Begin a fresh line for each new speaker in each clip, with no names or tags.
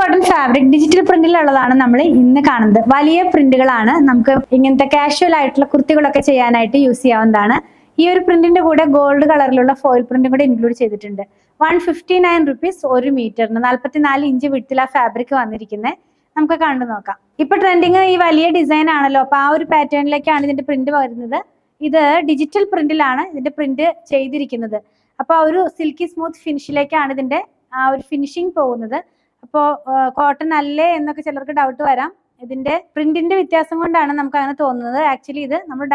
Cotton fabric digital പ്രിന്റിലുള്ളതാണ് നമ്മൾ ഇന്ന് കാണുന്നത്. വലിയ പ്രിന്റുകളാണ്. നമുക്ക് ഇങ്ങനത്തെ കാഷ്വൽ ആയിട്ടുള്ള കുർത്തികളൊക്കെ ചെയ്യാനായിട്ട് യൂസ് ചെയ്യാവുന്നതാണ്. ഈ ഒരു പ്രിന്റിന്റെ കൂടെ ഗോൾഡ് കളറിലുള്ള ഫോയിൽ പ്രിന്റും കൂടെ ഇൻക്ലൂഡ് ചെയ്തിട്ടുണ്ട്. 159 റുപ്പീസ് 1 മീറ്ററിന് 44 ഇഞ്ച് വിട്ടില ഫാബ്രിക് വന്നിരിക്കുന്നത്. നമുക്ക് കണ്ടു നോക്കാം. ഇപ്പൊ ട്രെൻഡിങ് ഈ വലിയ ഡിസൈൻ ആണല്ലോ, അപ്പൊ ആ ഒരു പാറ്റേണിലേക്കാണ് ഇതിന്റെ പ്രിന്റ് വരുന്നത്. ഇത് ഡിജിറ്റൽ പ്രിന്റിലാണ് ഇതിന്റെ പ്രിന്റ് ചെയ്തിരിക്കുന്നത്. അപ്പൊ ആ ഒരു സിൽക്കി സ്മൂത്ത് ഫിനിഷിലേക്കാണ് ഇതിന്റെ ആ ഒരു ഫിനിഷിങ് പോകുന്നത്. അപ്പോൾ കോട്ടൺ അല്ലേ എന്നൊക്കെ ചിലർക്ക് ഡൗട്ട് വരാം. ഇതിന്റെ പ്രിന്റിന്റെ വ്യത്യാസം കൊണ്ടാണ് നമുക്ക് അങ്ങനെ തോന്നുന്നത്. ആക്ച്വലി ഇത് നമ്മൾ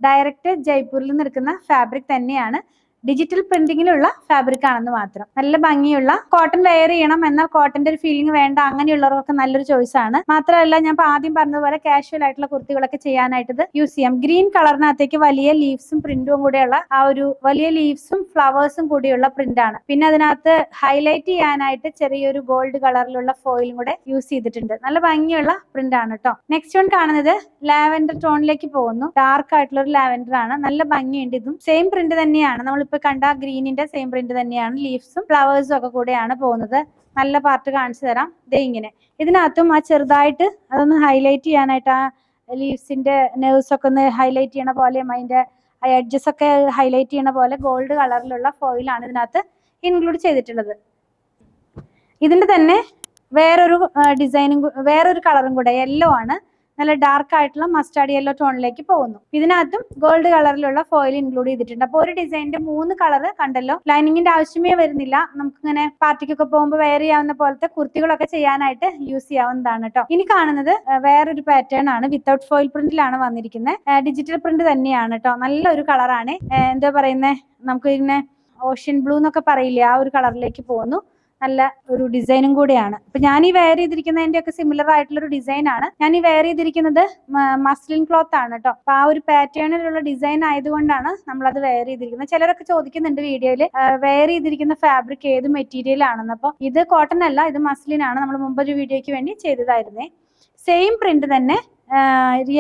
ഡയറക്റ്റ് ജയ്പൂരിൽ നിന്ന് എടുക്കുന്ന ഫാബ്രിക് തന്നെയാണ്. ഡിജിറ്റൽ പ്രിന്റിങ്ങിലുള്ള ഫാബ്രിക് ആണെന്ന് മാത്രം. നല്ല ഭംഗിയുള്ള കോട്ടൺ വെയർ ചെയ്യണം, എന്നാൽ കോട്ടന്റെ ഒരു ഫീലിംഗ് വേണ്ട, അങ്ങനെയുള്ളവർക്കൊക്കെ നല്ലൊരു ചോയ്സ് ആണ്. മാത്രമല്ല ഞാൻ ആദ്യം പറഞ്ഞതുപോലെ കാഷ്വൽ ആയിട്ടുള്ള കുർത്തികളൊക്കെ ചെയ്യാനായിട്ട് ഇത് യൂസ് ചെയ്യാം. ഗ്രീൻ കളറിനകത്തേക്ക് വലിയ ലീവ്സും പ്രിന്റും കൂടെയുള്ള ആ ഒരു വലിയ ലീവ്സും ഫ്ലവേഴ്സും കൂടിയുള്ള പ്രിന്റ് ആണ്. പിന്നെ അതിനകത്ത് ഹൈലൈറ്റ് ചെയ്യാനായിട്ട് ചെറിയൊരു ഗോൾഡ് കളറിലുള്ള ഫോയിലും കൂടെ യൂസ് ചെയ്തിട്ടുണ്ട്. നല്ല ഭംഗിയുള്ള പ്രിന്റ് ആണ് കേട്ടോ. നെക്സ്റ്റ് വൺ കാണുന്നത് ലാവൻഡർ ടോണിലേക്ക് പോകുന്നു. ഡാർക്ക് ആയിട്ടുള്ള ഒരു ലാവൻഡർ ആണ്. നല്ല ഭംഗിയുണ്ട്. ഇതും സെയിം പ്രിന്റ് തന്നെയാണ്. നമ്മളിപ്പോ കണ്ട ഗ്രീനിന്റെ സെയിം പ്രിന്റ് തന്നെയാണ്. ലീവ്സും ഫ്ലവേഴ്സും ഒക്കെ കൂടെയാണ് പോകുന്നത്. നല്ല പാർട്ട് കാണിച്ചു തരാം. ദേ ഇങ്ങനെ ഇതിനകത്തും ആ ചെറുതായിട്ട് അതൊന്ന് ഹൈലൈറ്റ് ചെയ്യാനായിട്ട് ആ ലീവ്സിന്റെ നെർവ്സ് ഒക്കെ ഒന്ന് ഹൈലൈറ്റ് ചെയ്യണ പോലെ, അതിന്റെ എഡ്ജസ് ഒക്കെ ഹൈലൈറ്റ് ചെയ്യണ പോലെ ഗോൾഡ് കളറിലുള്ള ഫോയിലാണ് ഇതിനകത്ത് ഇൻക്ലൂഡ് ചെയ്തിട്ടുള്ളത്. ഇതിന്റെ തന്നെ വേറൊരു ഡിസൈനും വേറൊരു കളറും കൂടെ യെല്ലോ ആണ്. നല്ല ഡാർക്ക് ആയിട്ടുള്ള മസ്റ്റാർഡ് യെല്ലോ ടോണിലേക്ക് പോകുന്നു. ഇതിനകത്തും ഗോൾഡ് കളറിലുള്ള ഫോയിൽ ഇൻക്ലൂഡ് ചെയ്തിട്ടുണ്ട്. അപ്പോൾ ഒരു ഡിസൈനിന്റെ 3 കളർ കണ്ടല്ലോ. ലൈനിങ്ങിന്റെ ആവശ്യമേ വരുന്നില്ല. നമുക്കിങ്ങനെ പാർട്ടിക്കൊക്കെ പോകുമ്പോൾ വെയർ ചെയ്യാവുന്ന പോലത്തെ കുർത്തികളൊക്കെ ചെയ്യാനായിട്ട് യൂസ് ചെയ്യാവുന്നതാണ് കേട്ടോ. ഇനി കാണുന്നത് വേറൊരു പാറ്റേൺ ആണ്. വിത്തൗട്ട് ഫോയിൽ പ്രിന്റിലാണ് വന്നിരിക്കുന്നത്. ഡിജിറ്റൽ പ്രിന്റ് തന്നെയാണ് കേട്ടോ. നല്ലൊരു കളറാണ്. എന്താ പറയുന്നത്, നമുക്ക് ഇങ്ങനെ ഓഷ്യൻ ബ്ലൂ എന്നൊക്കെ പറയില്ലേ, ആ ഒരു കളറിലേക്ക് പോകുന്നു. നല്ല ഒരു ഡിസൈനും കൂടെയാണ്. അപ്പൊ ഞാൻ ഈ വെയർ ചെയ്തിരിക്കുന്നതിന്റെ ഒക്കെ സിമിലർ ആയിട്ടുള്ള ഒരു ഡിസൈൻ ആണ്. ഞാൻ ഈ വെയർ ചെയ്തിരിക്കുന്നത് മസ്ലിൻ ക്ലോത്ത് ആണ് കേട്ടോ. അപ്പൊ ആ ഒരു പാറ്റേണിലുള്ള ഡിസൈൻ ആയതുകൊണ്ടാണ് നമ്മളത് വെയർ ചെയ്തിരിക്കുന്നത്. ചിലരൊക്കെ ചോദിക്കുന്നുണ്ട് വീഡിയോയില് വെയർ ചെയ്തിരിക്കുന്ന ഫാബ്രിക് ഏത് മെറ്റീരിയൽ ആണെന്ന്. അപ്പൊ ഇത് കോട്ടൺ അല്ല, ഇത് മസ്ലിൻ ആണ്. നമ്മൾ മുമ്പൊരു വീഡിയോയ്ക്ക് വേണ്ടി ചെയ്തതായിരുന്നേ. സെയിം പ്രിന്റ് തന്നെ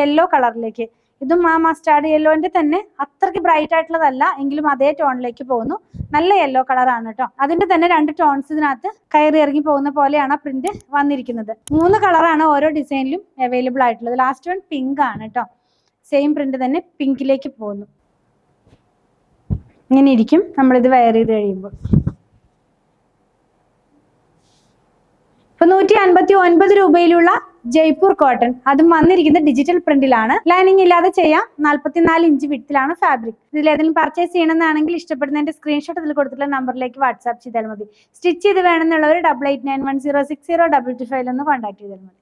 യെല്ലോ കളറിലേക്ക്. ഇതും ആ മസ്റ്റാർഡ് യെല്ലോന്റെ തന്നെ അത്രയ്ക്ക് ബ്രൈറ്റ് ആയിട്ടുള്ളതല്ല, എങ്കിലും അതേ ടോണിലേക്ക് പോകുന്നു. നല്ല യെല്ലോ കളറാണ് കേട്ടോ. അതിന്റെ തന്നെ 2 ടോൺസ് ഇതിനകത്ത് കയറി ഇറങ്ങി പോകുന്ന പോലെയാണ് ആ പ്രിന്റ് വന്നിരിക്കുന്നത്. 3 കളറാണ് ഓരോ ഡിസൈനിലും അവൈലബിൾ ആയിട്ടുള്ളത്. ലാസ്റ്റ് വൺ പിങ്ക് ആണ് കേട്ടോ. സെയിം പ്രിന്റ് തന്നെ പിങ്കിലേക്ക് പോകുന്നു. ഇങ്ങനെ ഇരിക്കും നമ്മളിത് വെയർ ചെയ്ത് കഴിയുമ്പോൾ. ഇപ്പൊ 159 രൂപയിലുള്ള ജയ്പൂർ കോട്ടൺ, അതും വന്നിരിക്കുന്നത് ഡിജിറ്റൽ പ്രിന്റിലാണ്. ലൈനിങ് ഇല്ലാതെ ചെയ്യാം. 44 ഇഞ്ച് വിട്ടിലാണ് ഫാബ്രിക്. ഇതിൽ ഏതെങ്കിലും പർച്ചേസ് ചെയ്യണമെന്നാണെങ്കിൽ ഇഷ്ടപ്പെടുന്നതിന്റെ സ്ക്രീൻഷോട്ട് ഇതിൽ കൊടുത്തിട്ടുള്ള നമ്പറിലേക്ക് വാട്സ്ആപ്പ് ചെയ്താൽ മതി. സ്റ്റിച്ച് ചെയ്ത് വേണമെന്നുള്ളവർ 8891060225 കോൺടാക്ട് ചെയ്താൽ മതി.